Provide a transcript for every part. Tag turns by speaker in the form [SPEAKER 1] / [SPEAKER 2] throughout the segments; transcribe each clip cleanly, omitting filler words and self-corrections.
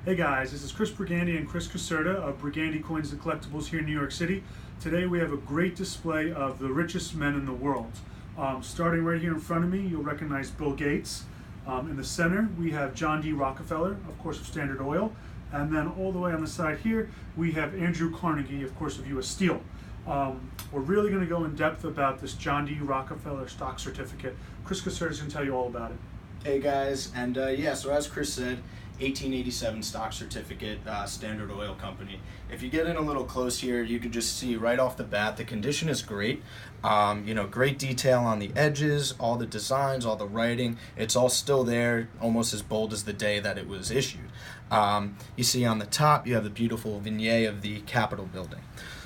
[SPEAKER 1] Hey guys, this is Chris Brigandy and Chris Caserta of Brigandy Coins and Collectibles here in New York City. Today we have a great display of the richest men in the world. Starting right here in front of me, you'll recognize Bill Gates. In the center, we have John D. Rockefeller, of course, of Standard Oil. And then all the way on the side here, we have Andrew Carnegie, of course, of U.S. Steel. We're really going to go in depth about this John D. Rockefeller stock certificate. Chris Caserta is going to tell you all about it.
[SPEAKER 2] Hey guys, and so as Chris said, 1887 stock certificate, Standard Oil Company. If you get in a little close here, you can just see right off the bat the condition is great. Great detail on the edges, all the designs, all the writing. It's all still there, almost as bold as the day that it was issued. You see on the top, you have the beautiful vignette of the Capitol building.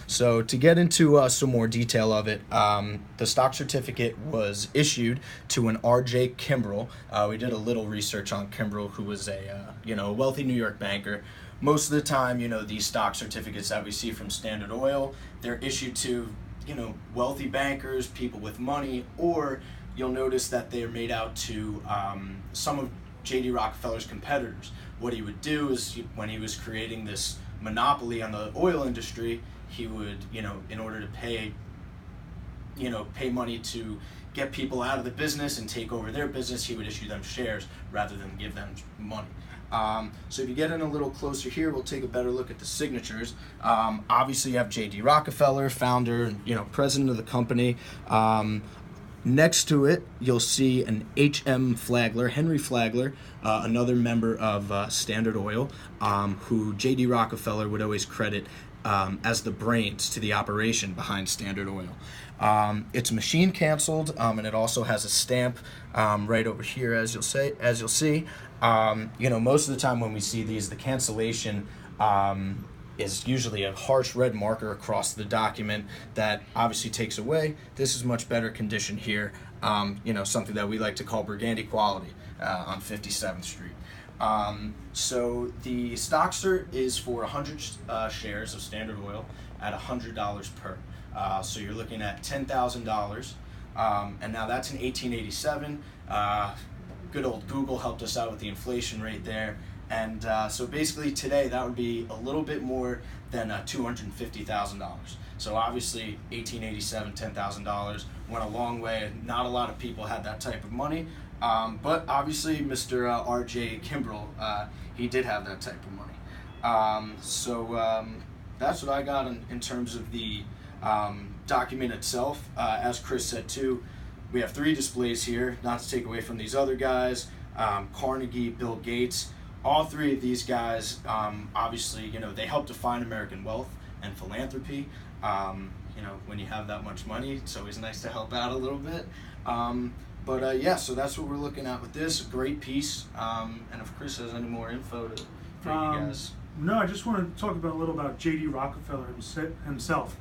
[SPEAKER 2] So to get into some more detail of it, the stock certificate was issued to an R.J. Kimbrell. We did a little research on Kimbrell, who was a wealthy New York banker. Most of the time, these stock certificates that we see from Standard Oil, they're issued to, wealthy bankers, people with money, or you'll notice that they're made out to some of J.D. Rockefeller's competitors. What he would do is, when he was creating this monopoly on the oil industry, he would, in order to pay money to get people out of the business and take over their business, he would issue them shares rather than give them money. So if you get in a little closer here, we'll take a better look at the signatures. Obviously, you have J.D. Rockefeller, founder, president of the company. Next to it, you'll see an H.M. Flagler, Henry Flagler, another member of Standard Oil, who J.D. Rockefeller would always credit as the brains to the operation behind Standard Oil. It's machine canceled, and it also has a stamp right over here, as you'll see. Most of the time when we see these, the cancellation is usually a harsh red marker across the document that obviously takes away. This is much better condition here, something that we like to call Brigandy quality on 57th Street. So the stock cert is for 100 shares of Standard Oil at $100 per. So you're looking at $10,000, and now that's in 1887. Good old Google helped us out with the inflation rate there. And so basically today that would be a little bit more than $250,000. So obviously 1887, $10,000 went a long way. Not a lot of people had that type of money, but obviously Mr. R.J. Kimbrell, he did have that type of money. So that's what I got in terms of the document itself. As Chris said too, we have 3 displays here, not to take away from these other guys, Carnegie, Bill Gates. All 3 of these guys, obviously, they help define American wealth and philanthropy. When you have that much money, it's always nice to help out a little bit. So that's what we're looking at with this. Great piece. And if Chris has any more info for you guys.
[SPEAKER 1] No, I just want to talk a little about J.D. Rockefeller himself.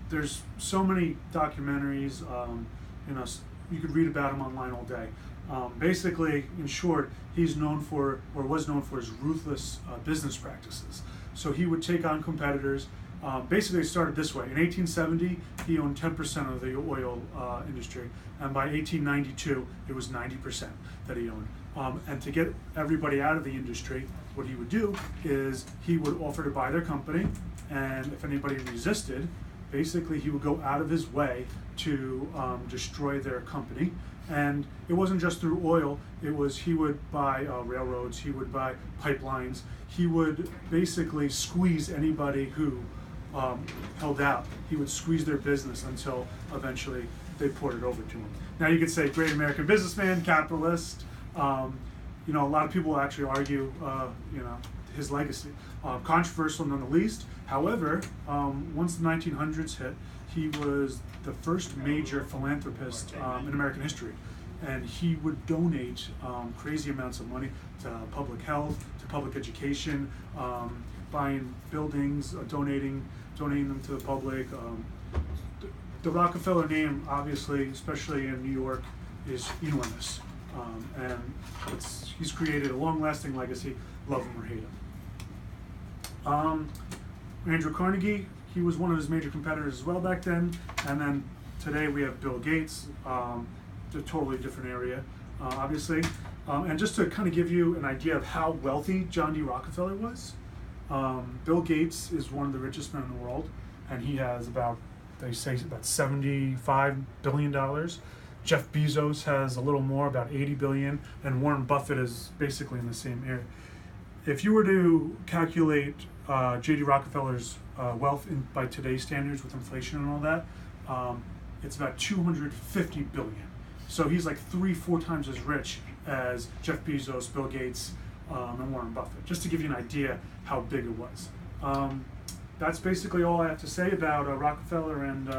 [SPEAKER 1] There's so many documentaries. You could read about him online all day. Basically, in short, he's known for, or was known for, his ruthless business practices. So he would take on competitors. Basically, it started this way. In 1870, he owned 10% of the oil industry, and by 1892, it was 90% that he owned. And to get everybody out of the industry, what he would do is he would offer to buy their company, and if anybody resisted, basically he would go out of his way to destroy their company. And it wasn't just through oil, he would buy railroads, he would buy pipelines, he would basically squeeze anybody who held out. He would squeeze their business until eventually they poured it over to him. Now you could say great American businessman, capitalist. A lot of people actually argue, his legacy. Controversial none the least. However, once the 1900s hit, he was the first major philanthropist in American history. And he would donate crazy amounts of money to public health, to public education, buying buildings, donating them to the public. The Rockefeller name, obviously, especially in New York, is enormous. And he's created a long-lasting legacy, love him or hate him. Andrew Carnegie, he was one of his major competitors as well back then. And then today we have Bill Gates, a totally different area, obviously. And just to kind of give you an idea of how wealthy John D. Rockefeller was, Bill Gates is one of the richest men in the world, and he has they say about $75 billion. Jeff Bezos has a little more, about 80 billion, and Warren Buffett is basically in the same area. If you were to calculate J.D. Rockefeller's wealth by today's standards with inflation and all that, it's about 250 billion. So he's like 3-4 times as rich as Jeff Bezos, Bill Gates, and Warren Buffett, just to give you an idea how big it was. That's basically all I have to say about Rockefeller and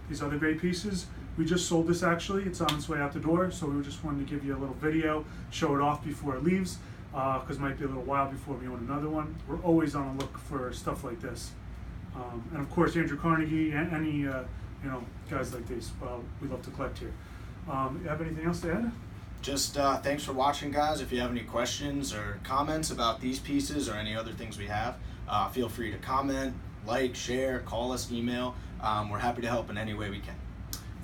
[SPEAKER 1] these other great pieces. We just sold this actually. It's on its way out the door, so we just wanted to give you a little video, show it off before it leaves, because it might be a little while before we own another one. We're always on the look for stuff like this. And of course, Andrew Carnegie and any guys like these, we love to collect here. You have anything else to add?
[SPEAKER 2] Just thanks for watching, guys. If you have any questions or comments about these pieces or any other things we have, feel free to comment, like, share, call us, email. We're happy to help in any way we can.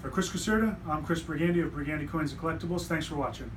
[SPEAKER 1] For Chris Caserta, I'm Chris Brigandy of Brigandy Coins and Collectibles. Thanks for watching.